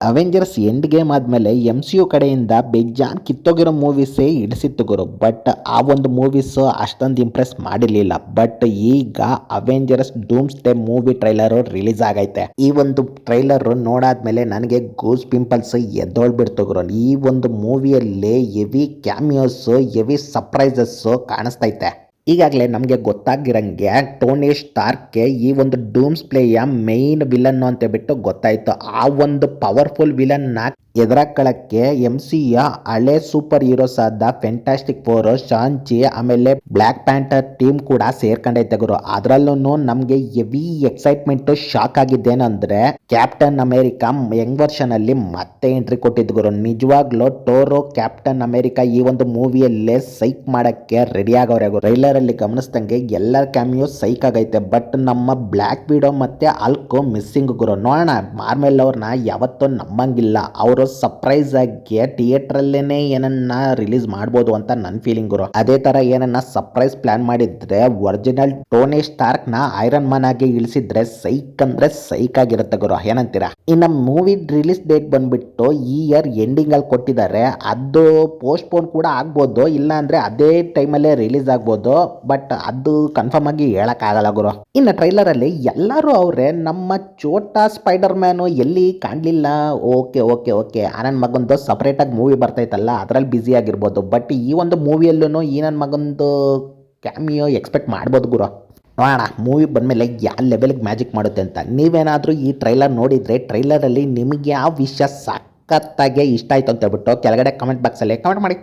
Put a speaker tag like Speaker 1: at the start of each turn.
Speaker 1: Avengers end game ಆದಮೇಲೆ M C you ಕಡೆಯಿಂದ ಬೇಜಾನ್ ಕಿತ್ತೋಗಿರೋ ಮೂವೀಸೇ ಇಡಿಸಿತ್ತು ಗುರು. ಬಟ್ ಆ ಒಂದು ಮೂವೀಸ್ ಅಷ್ಟೊಂದು ಇಂಪ್ರೆಸ್ ಮಾಡಿರಲಿಲ್ಲ. ಬಟ್ ಈಗ Avengers doomsday movie trailer release ಆಗೈತೆ. ಈ ಒಂದು ಟ್ರೈಲರ್ ನೋಡಾದ್ಮೇಲೆ ನನಗೆ ಗೂಸ್ ಪಿಂಪಲ್ಸ್ ಎದ್ದೋಳ್ಬಿಡ್ತು ಗುರು. ಈ ಒಂದು ಮೂವಿಯಲ್ಲಿ ಹೆವಿ ಕ್ಯಾಮಿಯೋಸ್, ಹೆವಿ ಸರ್ಪ್ರೈಸಸ್ ಕಾಣಿಸ್ತೈತೆ. ಈಗಾಗಲೇ ನಮಗೆ ಗೊತ್ತಾಗಿರಂಗೆ ಟೋನಿ ಸ್ಟಾರ್ಕ್ಗೆ ಈ ಒಂದು ಡೂಮ್ಸ್ ಪ್ಲೇಯ ಮೇನ್ ವಿಲನ್ ಅಂತ ಬಿಟ್ಟು ಗೊತ್ತಾಯ್ತು. ಆ ಒಂದು ಪವರ್ಫುಲ್ ವಿಲನ್ನ ಎದುರಾಕೊಳ್ಳಕ್ಕೆ ಎಮ್ ಸಿಯ ಹಳೆ ಸೂಪರ್ ಹೀರೋಸ್ ಆದ ಫ್ಯಾಂಟಾಸ್ಟಿಕ್ ಫೋರ್, ಶಾಂಚಿ, ಆಮೇಲೆ ಬ್ಲ್ಯಾಕ್ ಪ್ಯಾಂಥರ್ ಟೀಮ್ ಕೂಡ ಸೇರ್ಕೊಂಡೈತೆ ಗುರು. ಅದರಲ್ಲೂ ನಮಗೆ ಹೆವಿ ಎಕ್ಸೈಟ್ಮೆಂಟ್, ಶಾಕ್ ಆಗಿದ್ದೇನೆಂದ್ರೆ ಕ್ಯಾಪ್ಟನ್ ಅಮೆರಿಕಾ ಯಂಗ್ ವರ್ಷನ್ ಅಲ್ಲಿ ಮತ್ತೆ ಎಂಟ್ರಿ ಕೊಟ್ಟಿದ್ದು ಗುರು. ನಿಜವಾಗ್ಲೂ ಟೋರೋ ಕ್ಯಾಪ್ಟನ್ ಅಮೆರಿಕಾ ಈ ಒಂದು ಮೂವಿಯಲ್ಲೇ ಸೈಕ್ ಮಾಡಕ್ಕೆ ರೆಡಿ ಆಗವ್ರೆ ಗುರು. ಟ್ರೈಲರ್ ಅಲ್ಲಿ ಗಮನಿಸ್ದಂಗೆ ಎಲ್ಲರ ಕ್ಯಾಮಿಯೋ ಸೈಕ್ ಆಗೈತೆ. ಬಟ್ ನಮ್ಮ ಬ್ಲ್ಯಾಕ್ ವಿಡೋ ಮತ್ತೆ ಅಲ್ಕೋ ಮಿಸ್ಸಿಂಗ್ ಗುರು. ನೋಡೋಣ, ಮಾರ್ವೆಲ್ ಅವ್ರನ್ನ ಯಾವತ್ತೂ ನಮ್ಮಂಗಿಲ್ಲ. ಅವರು ಸರ್ಪ್ರೈಸ್ ಆಗಿ ಥಿಯೇಟರ್ ಅಲ್ಲೇನೆ ಏನನ್ನ ರಿಲೀಸ್ ಮಾಡ್ಬೋದು ಅಂತ ನನ್ನ ಫೀಲಿಂಗ್ ಗುರು. ಅದೇ ತರ ಏನನ್ನ ಸರ್ಪ್ರೈಸ್ ಪ್ಲಾನ್ ಮಾಡಿದ್ರೆ ಒರಿಜಿನಲ್ ಟೋನಿ ಸ್ಟಾರ್ಕ್ ನ ಐರನ್ ಮ್ಯಾನ್ ಆಗಿ ಇಳಿಸಿದ್ರೆ ಸೈಕ್ ಅಂದ್ರೆ ಸೈಕ್ ಆಗಿರುತ್ತೆ ಗುರು. ಏನಂತೀರಾ? ಇನ್ನು ಮೂವಿ ರಿಲೀಸ್ ಡೇಟ್ ಬಂದ್ಬಿಟ್ಟು ಈ ಇಯರ್ ಎಂಡಿಂಗ್ ಅಲ್ಲಿ ಕೊಟ್ಟಿದ್ದಾರೆ. ಅದು ಪೋಸ್ಟ್ ಪೋನ್ ಕೂಡ ಆಗ್ಬೋದು, ಇಲ್ಲ ಅಂದ್ರೆ ಅದೇ ಟೈಮಲ್ಲೇ ರಿಲೀಸ್ ಆಗ್ಬೋದು. ಬಟ್ ಅದು ಕನ್ಫರ್ಮ್ ಆಗಿ ಹೇಳಕ್ ಆಗಲ್ಲ ಗುರು. ಇನ್ನು ಟ್ರೈಲರ್ ಅಲ್ಲಿ ಎಲ್ಲರೂ ಅವ್ರೆ ನಮ್ಮ ಚೋಟಾ ಸ್ಪೈಡರ್ ಮ್ಯಾನು ಎಲ್ಲಿ ಕಾಣ್ಲಿಲ್ಲ. ಓಕೆ ಓಕೆ ಓಕೆ ನನ್ನ ಮಗಂದು ಸಪರೇಟ್ ಆಗಿ ಮೂವಿ ಬರ್ತೈತಲ್ಲ ಅದ್ರಲ್ಲಿ ಬ್ಯುಸಿ ಆಗಿರ್ಬೋದು. ಬಟ್ ಈ ಒಂದು ಮೂವಿಯಲ್ಲೂ ಈ ನನ್ನ ಮಗಂದು ಕ್ಯಾಮಿಯೋ ಎಕ್ಸ್ಪೆಕ್ಟ್ ಮಾಡ್ಬೋದು ಗುರು. ನೋಡೋಣ ಮೂವಿ ಬಂದಮೇಲೆ ಯಾವ ಲೆವೆಲ್ಗೆ ಮ್ಯಾಜಿಕ್ ಮಾಡುತ್ತೆ ಅಂತ. ನೀವೇನಾದರೂ ಈ ಟ್ರೈಲರ್ ನೋಡಿದರೆ ಟ್ರೈಲರಲ್ಲಿ ನಿಮಗೆ ಯಾವ ವಿಷಯ ಸಖತ್ತಾಗೆ ಇಷ್ಟ ಆಯಿತು ಅಂತ ಹೇಳ್ಬಿಟ್ಟು ಕೆಳಗಡೆ ಕಮೆಂಟ್ ಬಾಕ್ಸಲ್ಲಿ ಕಮೆಂಟ್ ಮಾಡಿ.